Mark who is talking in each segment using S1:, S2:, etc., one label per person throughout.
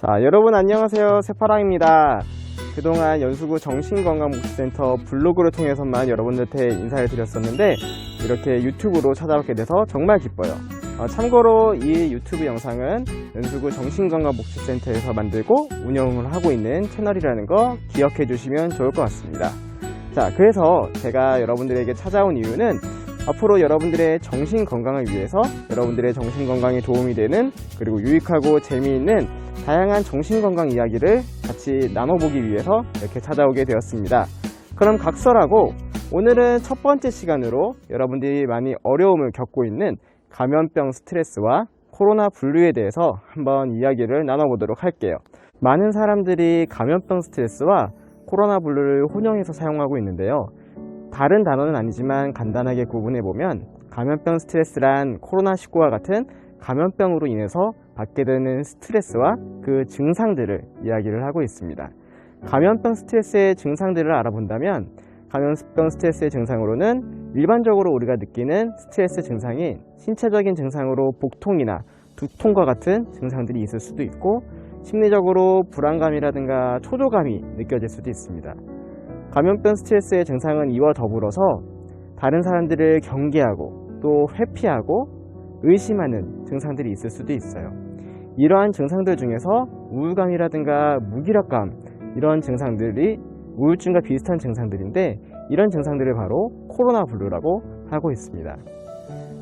S1: 자, 여러분 안녕하세요. 새파랑입니다. 그동안 연수구 정신건강복지센터 블로그를 통해서만 여러분들한테 인사를 드렸었는데 이렇게 유튜브로 찾아뵙게 돼서 정말 기뻐요. 참고로 이 유튜브 영상은 연수구 정신건강복지센터에서 만들고 운영을 하고 있는 채널이라는 거 기억해 주시면 좋을 것 같습니다. 자, 그래서 제가 여러분들에게 찾아온 이유는 앞으로 여러분들의 정신건강을 위해서 여러분들의 정신건강에 도움이 되는 그리고 유익하고 재미있는 다양한 정신건강 이야기를 같이 나눠보기 위해서 이렇게 찾아오게 되었습니다. 그럼 각설하고 오늘은 첫 번째 시간으로 여러분들이 많이 어려움을 겪고 있는 감염병 스트레스와 코로나 분류에 대해서 한번 이야기를 나눠보도록 할게요. 많은 사람들이 감염병 스트레스와 코로나 분류를 혼용해서 사용하고 있는데요. 다른 단어는 아니지만 간단하게 구분해보면 감염병 스트레스란 코로나19와 같은 감염병으로 인해서 받게 되는 스트레스와 그 증상들을 이야기를 하고 있습니다. 감염병 스트레스의 증상들을 알아본다면 감염병 스트레스의 증상으로는 일반적으로 우리가 느끼는 스트레스 증상이 신체적인 증상으로 복통이나 두통과 같은 증상들이 있을 수도 있고 심리적으로 불안감이라든가 초조감이 느껴질 수도 있습니다. 감염병 스트레스의 증상은 이와 더불어서 다른 사람들을 경계하고 또 회피하고 의심하는 증상들이 있을 수도 있어요. 이러한 증상들 중에서 우울감이라든가 무기력감 이런 증상들이 우울증과 비슷한 증상들인데 이런 증상들을 바로 코로나 블루라고 하고 있습니다.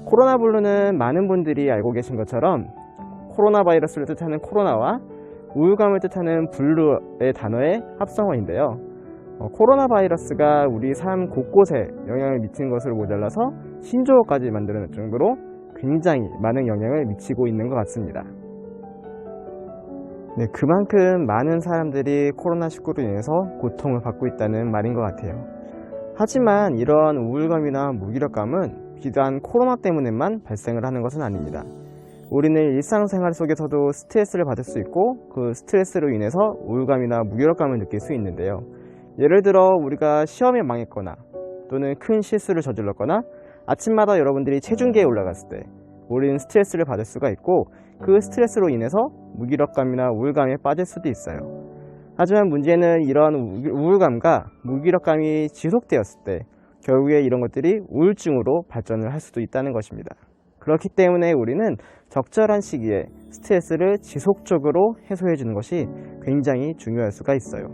S1: 코로나 블루는 많은 분들이 알고 계신 것처럼 코로나 바이러스를 뜻하는 코로나와 우울감을 뜻하는 블루의 단어의 합성어인데요. 코로나 바이러스가 우리 삶 곳곳에 영향을 미치는 것으로 모자라서 신조어까지 만드는 정도로 굉장히 많은 영향을 미치고 있는 것 같습니다. 네, 그만큼 많은 사람들이 코로나19로 인해서 고통을 받고 있다는 말인 것 같아요. 하지만 이러한 우울감이나 무기력감은 비단 코로나 때문에만 발생을 하는 것은 아닙니다. 우리는 일상생활 속에서도 스트레스를 받을 수 있고 그 스트레스로 인해서 우울감이나 무기력감을 느낄 수 있는데요. 예를 들어 우리가 시험에 망했거나 또는 큰 실수를 저질렀거나 아침마다 여러분들이 체중계에 올라갔을 때 우리는 스트레스를 받을 수가 있고 그 스트레스로 인해서 무기력감이나 우울감에 빠질 수도 있어요. 하지만 문제는 이러한 우울감과 무기력감이 지속되었을 때 결국에 이런 것들이 우울증으로 발전을 할 수도 있다는 것입니다. 그렇기 때문에 우리는 적절한 시기에 스트레스를 지속적으로 해소해 주는 것이 굉장히 중요할 수가 있어요.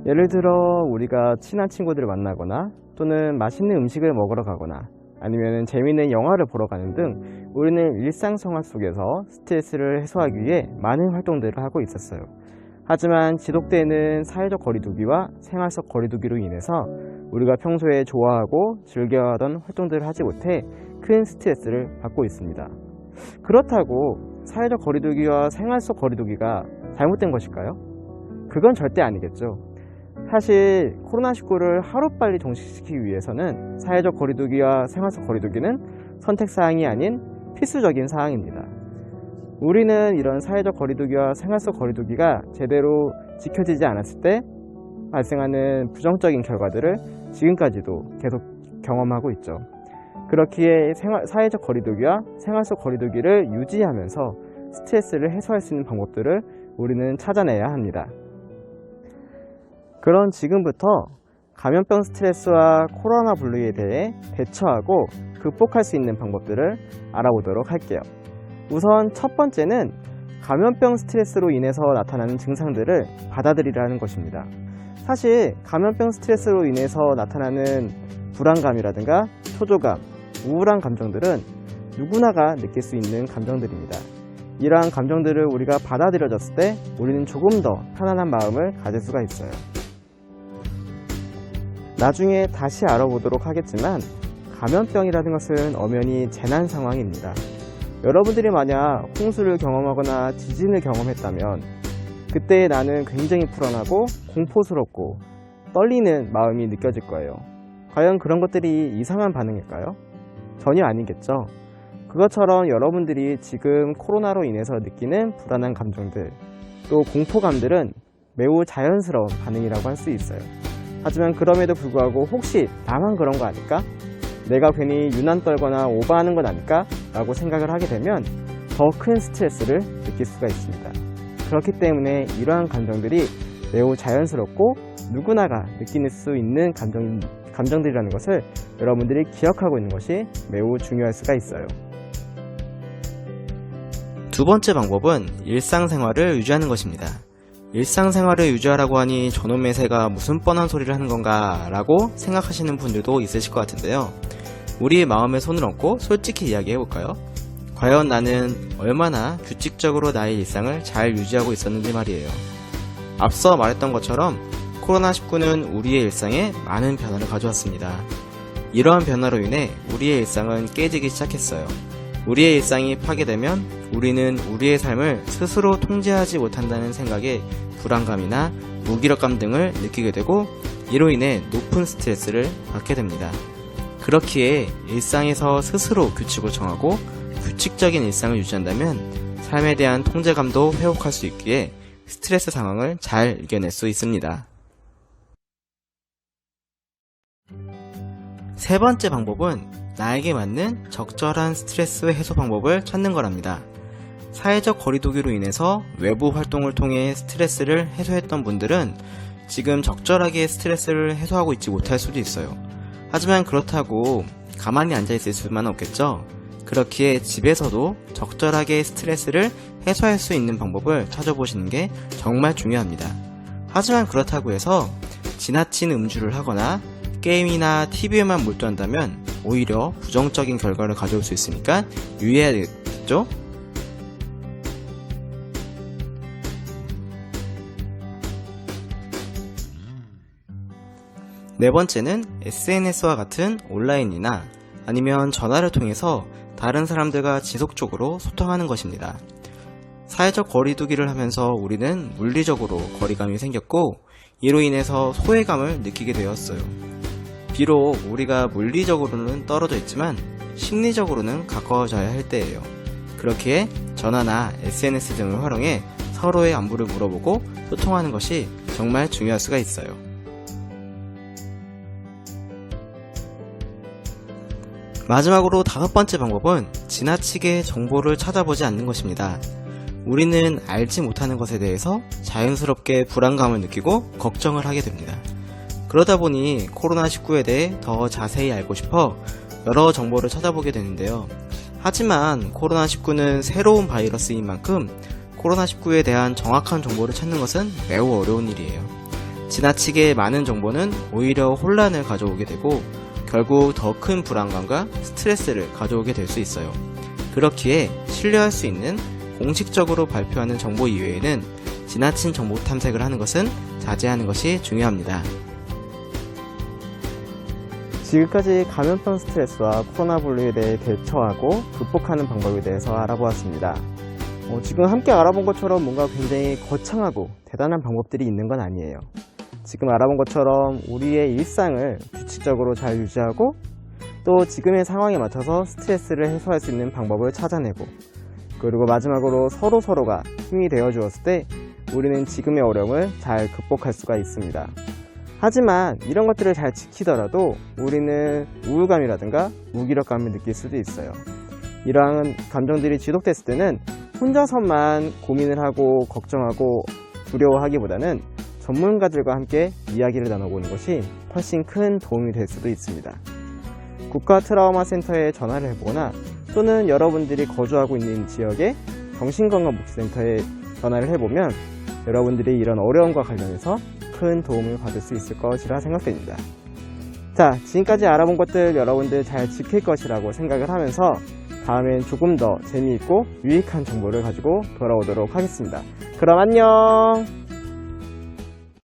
S1: 예를 들어 우리가 친한 친구들을 만나거나 또는 맛있는 음식을 먹으러 가거나 아니면 재미있는 영화를 보러 가는 등 우리는 일상생활 속에서 스트레스를 해소하기 위해 많은 활동들을 하고 있었어요. 하지만 지속되는 사회적 거리두기와 생활 속 거리두기로 인해서 우리가 평소에 좋아하고 즐겨하던 활동들을 하지 못해 큰 스트레스를 받고 있습니다. 그렇다고 사회적 거리두기와 생활 속 거리두기가 잘못된 것일까요? 그건 절대 아니겠죠. 사실 코로나19를 하루빨리 종식시키기 위해서는 사회적 거리두기와 생활 속 거리두기는 선택사항이 아닌 필수적인 사항입니다. 우리는 이런 사회적 거리두기와 생활 속 거리두기가 제대로 지켜지지 않았을 때 발생하는 부정적인 결과들을 지금까지도 계속 경험하고 있죠. 그렇기에 사회적 거리두기와 생활 속 거리두기를 유지하면서 스트레스를 해소할 수 있는 방법들을 우리는 찾아내야 합니다. 그런 지금부터 감염병 스트레스와 코로나 분류에 대해 대처하고 극복할 수 있는 방법들을 알아보도록 할게요. 우선 첫 번째는 감염병 스트레스로 인해서 나타나는 증상들을 받아들이라는 것입니다. 사실 감염병 스트레스로 인해서 나타나는 불안감이라든가 초조감, 우울한 감정들은 누구나가 느낄 수 있는 감정들입니다. 이러한 감정들을 우리가 받아들여졌을 때 우리는 조금 더 편안한 마음을 가질 수가 있어요. 나중에 다시 알아보도록 하겠지만 감염병이라는 것은 엄연히 재난 상황입니다. 여러분들이 만약 홍수를 경험하거나 지진을 경험했다면 그때 나는 굉장히 불안하고 공포스럽고 떨리는 마음이 느껴질 거예요. 과연 그런 것들이 이상한 반응일까요? 전혀 아니겠죠. 그것처럼 여러분들이 지금 코로나로 인해서 느끼는 불안한 감정들 또 공포감들은 매우 자연스러운 반응이라고 할 수 있어요. 하지만 그럼에도 불구하고 혹시 나만 그런 거 아닐까? 내가 괜히 유난 떨거나 오버하는 건 아닐까? 라고 생각을 하게 되면 더 큰 스트레스를 느낄 수가 있습니다. 그렇기 때문에 이러한 감정들이 매우 자연스럽고 누구나가 느낄 수 있는 감정들이라는 것을 여러분들이 기억하고 있는 것이 매우 중요할 수가 있어요.
S2: 두 번째 방법은 일상생활을 유지하는 것입니다. 일상생활을 유지하라고 하니 저놈의 새가 무슨 뻔한 소리를 하는 건가 라고 생각하시는 분들도 있으실 것 같은데요. 우리의 마음에 손을 얹고 솔직히 이야기해볼까요? 과연 나는 얼마나 규칙적으로 나의 일상을 잘 유지하고 있었는지 말이에요. 앞서 말했던 것처럼 코로나19는 우리의 일상에 많은 변화를 가져왔습니다. 이러한 변화로 인해 우리의 일상은 깨지기 시작했어요. 우리의 일상이 파괴되면 우리는 우리의 삶을 스스로 통제하지 못한다는 생각에 불안감이나 무기력감 등을 느끼게 되고 이로 인해 높은 스트레스를 받게 됩니다. 그렇기에 일상에서 스스로 규칙을 정하고 규칙적인 일상을 유지한다면 삶에 대한 통제감도 회복할 수 있기에 스트레스 상황을 잘 이겨낼 수 있습니다. 세 번째 방법은 나에게 맞는 적절한 스트레스 해소 방법을 찾는 거랍니다. 사회적 거리두기로 인해서 외부 활동을 통해 스트레스를 해소했던 분들은 지금 적절하게 스트레스를 해소하고 있지 못할 수도 있어요. 하지만 그렇다고 가만히 앉아있을 수만 없겠죠? 그렇기에 집에서도 적절하게 스트레스를 해소할 수 있는 방법을 찾아보시는 게 정말 중요합니다. 하지만 그렇다고 해서 지나친 음주를 하거나 게임이나 TV에만 몰두한다면 오히려 부정적인 결과를 가져올 수 있으니까 유의해야겠죠? 네 번째는 SNS와 같은 온라인이나 아니면 전화를 통해서 다른 사람들과 지속적으로 소통하는 것입니다. 사회적 거리두기를 하면서 우리는 물리적으로 거리감이 생겼고 이로 인해서 소외감을 느끼게 되었어요. 비록 우리가 물리적으로는 떨어져 있지만 심리적으로는 가까워져야 할 때예요. 그렇기에 전화나 SNS 등을 활용해 서로의 안부를 물어보고 소통하는 것이 정말 중요할 수가 있어요. 마지막으로 다섯 번째 방법은 지나치게 정보를 찾아보지 않는 것입니다. 우리는 알지 못하는 것에 대해서 자연스럽게 불안감을 느끼고 걱정을 하게 됩니다. 그러다 보니 코로나19에 대해 더 자세히 알고 싶어 여러 정보를 찾아보게 되는데요. 하지만 코로나19는 새로운 바이러스인 만큼 코로나19에 대한 정확한 정보를 찾는 것은 매우 어려운 일이에요. 지나치게 많은 정보는 오히려 혼란을 가져오게 되고 결국 더 큰 불안감과 스트레스를 가져오게 될 수 있어요. 그렇기에 신뢰할 수 있는 공식적으로 발표하는 정보 이외에는 지나친 정보 탐색을 하는 것은 자제하는 것이 중요합니다.
S1: 지금까지 감염병 스트레스와 코로나19에 대해 대처하고 극복하는 방법에 대해서 알아보았습니다. 지금 함께 알아본 것처럼 뭔가 굉장히 거창하고 대단한 방법들이 있는 건 아니에요. 지금 알아본 것처럼 우리의 일상을 규칙적으로 잘 유지하고 또 지금의 상황에 맞춰서 스트레스를 해소할 수 있는 방법을 찾아내고 그리고 마지막으로 서로가 힘이 되어 주었을 때 우리는 지금의 어려움을 잘 극복할 수가 있습니다. 하지만 이런 것들을 잘 지키더라도 우리는 우울감이라든가 무기력감을 느낄 수도 있어요. 이러한 감정들이 지속됐을 때는 혼자서만 고민을 하고 걱정하고 두려워하기보다는 전문가들과 함께 이야기를 나눠보는 것이 훨씬 큰 도움이 될 수도 있습니다. 국가 트라우마 센터에 전화를 해보거나 또는 여러분들이 거주하고 있는 지역의 정신건강복지센터에 전화를 해보면 여러분들이 이런 어려움과 관련해서 큰 도움을 받을 수 있을 것이라 생각됩니다. 자, 지금까지 알아본 것들 여러분들 잘 지킬 것이라고 생각을 하면서 다음엔 조금 더 재미있고 유익한 정보를 가지고 돌아오도록 하겠습니다. 그럼 안녕!